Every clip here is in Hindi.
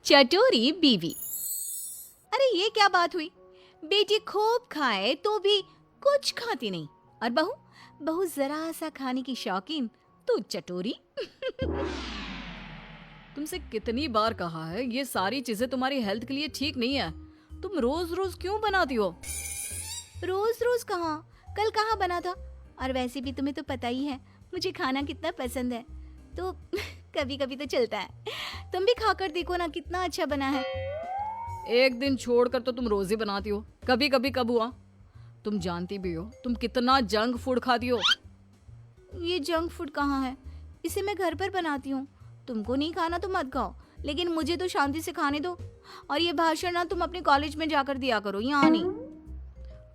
चटोरी बीवी। अरे ये क्या बात हुई, बेटी खूब खाए तो भी कुछ खाती नहीं, और बहू बहू जरा सा खाने की शौकीन तो चटोरी। तुमसे कितनी बार कहा है ये सारी चीजें तुम्हारी हेल्थ के लिए ठीक नहीं है। तुम रोज रोज क्यों बनाती हो? रोज रोज कहाँ, कल कहाँ बना था। और वैसे भी तुम्हें तो पता ही है मुझे खाना कितना पसंद है, तो कभी कभी तो चलता है। तुम भी खाकर देखो ना कितना अच्छा बना है। एक दिन छोड़कर तो तुम रोज ही बनाती हो, कभी कभी कब हुआ? तुम जानती भी हो तुम कितना जंक फूड खाती हो। ये जंक फूड कहाँ है, इसे मैं घर पर बनाती हूँ। तुमको नहीं खाना तो मत खाओ, लेकिन मुझे तो शांति से खाने दो। और ये भाषण ना तुम अपने कॉलेज में जाकर दिया करो, यहाँ नहीं।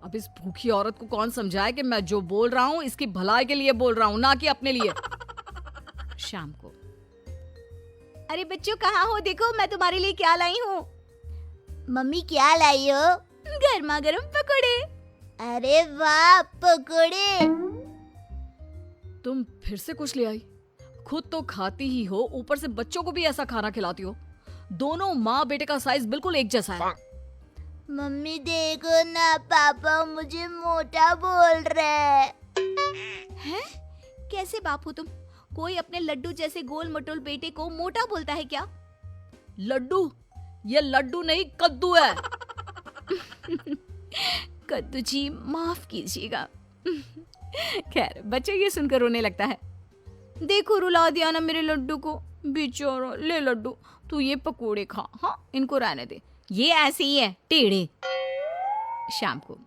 अब इस भूखी औरत को कौन समझाए कि मैं जो बोल रहा हूँ इसकी भलाई के लिए बोल रहा हूँ, ना कि अपने लिए। शाम को, अरे बच्चों कहाँ हो, देखो मैं तुम्हारे लिए क्या लाई हूँ। मम्मी क्या लाई हो? गर्मा गर्म पकोड़े। अरे वाह, पकोड़े। तुम फिर से कुछ ले आई? खुद तो खाती ही हो, ऊपर से बच्चों को भी ऐसा खाना खिलाती हो। दोनों माँ बेटे का साइज बिल्कुल एक जैसा है। मम्मी देखो ना, पापा मुझे मोटा बोल रहे हैं? कैसे बाप हो तुम? कोई अपने लड्डू जैसे गोल मटोल बेटे को मोटा बोलता है क्या? लड्डू? ये लड्डू नहीं कद्दू है। कद्दू जी माफ कीजिएगा। खैर बच्चे ये सुनकर रोने लगता है। देखो रुला दिया ना मेरे लड्डू को, बेचारा। ले लड्डू तू ये पकोड़े खा, हाँ इनको रहने दे, ये ऐसे ही है टेढ़े। शाम को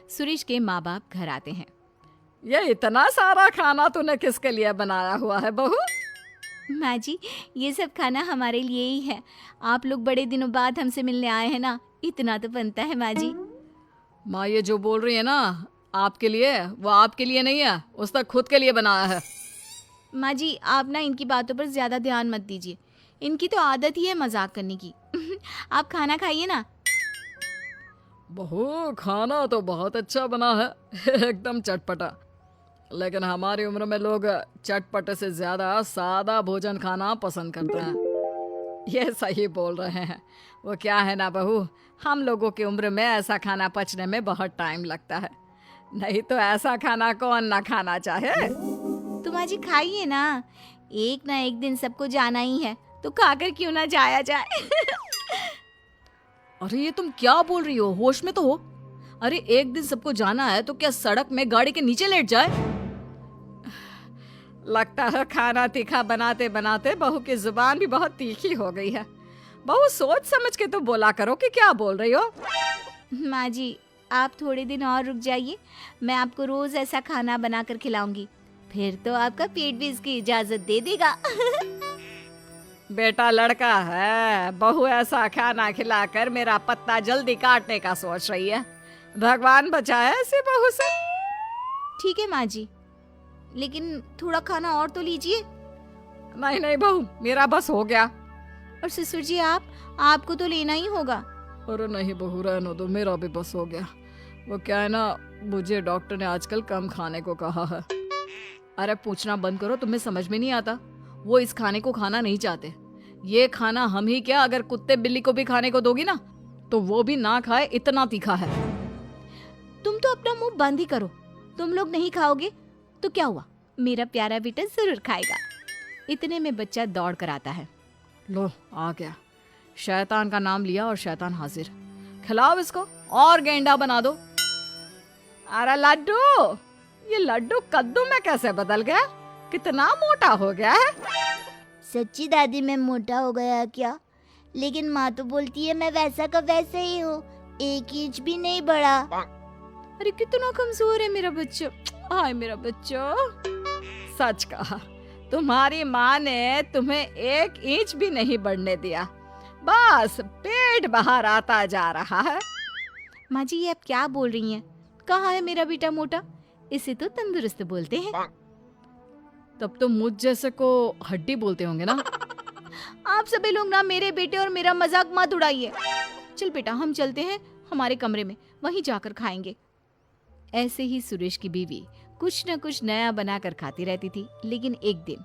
सुरेश के माँ बाप घर आते हैं। ये इतना सारा खाना तूने किसके लिए बनाया हुआ है बहू? माँ जी ये सब खाना हमारे लिए ही है, आप लोग बड़े दिनों बाद हमसे मिलने आए हैं ना, इतना तो बनता है माँ जी। माँ ये जो बोल रही है ना आपके लिए, वो आपके लिए नहीं है, उसने खुद के लिए बनाया है। माँ जी आप ना इनकी बातों पर ज्यादा ध्यान मत दीजिए, इनकी तो आदत ही है मजाक करने की। आप खाना खाइए ना। बहू खाना तो बहुत अच्छा बना है, एकदम चटपटा। लेकिन हमारी उम्र में लोग चटपटे से ज्यादा सादा भोजन खाना पसंद करते हैं। ये सही बोल रहे हैं। वो क्या है ना बहू, हम लोगों की उम्र में ऐसा खाना पचने में बहुत टाइम लगता है, नहीं तो ऐसा खाना कौन ना खाना चाहे। तो माँ जी खाइए ना, एक ना एक दिन सबको जाना ही है, तो खाकर क्यों ना जाया जाए। अरे ये तुम क्या बोल रही हो, होश में तो हो। अरे एक दिन सबको जाना है तो क्या सड़क में गाड़ी के नीचे लेट जाए? लगता है खाना तीखा बनाते बनाते बहू की जुबान भी बहुत तीखी हो गई है। बहू सोच समझ के तो बोला करो कि क्या बोल रही हो। माँ जी आप थोड़े दिन और रुक जाइए, मैं आपको रोज ऐसा खाना बनाकर खिलाऊंगी, फिर तो आपका पेट भी इसकी इजाजत दे देगा। बेटा लड़का है, बहू ऐसा खाना खिलाकर मेरा पत्ता जल्दी काटने का सोच रही है। भगवान बचाए ऐसी बहू से। ठीक है माँ जी, लेकिन थोड़ा खाना और तो लीजिए। नहीं नहीं बहू, मेरा बस हो गया। और ससुर जी आपको तो लेना ही होगा। अरे नहीं बहू रहने दो, मेरा भी बस हो गया। वो क्या है ना, मुझे डॉक्टर ने आजकल कम खाने को कहा है। अरे पूछना बंद करो, तुम्हें समझ में नहीं आता। वो इस खाने को खाना नहीं चाहते। ये खाना हम ही क्या, अगर कुत्ते बिल्ली को भी खाने को दोगी ना तो वो भी ना खाए, इतना तीखा है। तुम तो अपना मुंह बंद ही करो, तुम लोग नहीं खाओगे तो क्या हुआ, मेरा प्यारा बेटा जरूर खाएगा। इतने में बच्चा दौड़ कर आता है। लो आ गया, शैतान का नाम लिया और शैतान हाजिर। खिलाओ इसको और गेंडा बना दो। अरे लड्डू, ये लड्डू कद्दू में कैसे बदल गया, कितना मोटा हो गया है। सच्ची दादी मैं मोटा हो गया क्या? लेकिन माँ तो बोलती है मैं वैसा का वैसे ही हूँ, 1 इंच भी नहीं बढ़ा। अरे कितना कमजोर है मेरा बच्चा, हाय मेरा बच्चा। सच कहा, तुम्हारी माँ ने तुम्हें 1 इंच भी नहीं बढ़ने दिया, बस पेट बाहर आता जा रहा है। माँ जी ये आप क्या बोल रही हैं, कहाँ है मेरा बेटा मोटा, इसे तो तंदुरुस्त बोलते हैं। तब तो मुझ जैसे को हड्डी बोलते होंगे ना। आप सभी लोग ना मेरे बेटे और मेरा मजाक मत उड़ाइए। चल बेटा हम चलते हैं हमारे कमरे में, वहीं जाकर खाएंगे। ऐसे ही सुरेश की बीवी कुछ न कुछ नया बनाकर खाती रहती थी, लेकिन एक दिन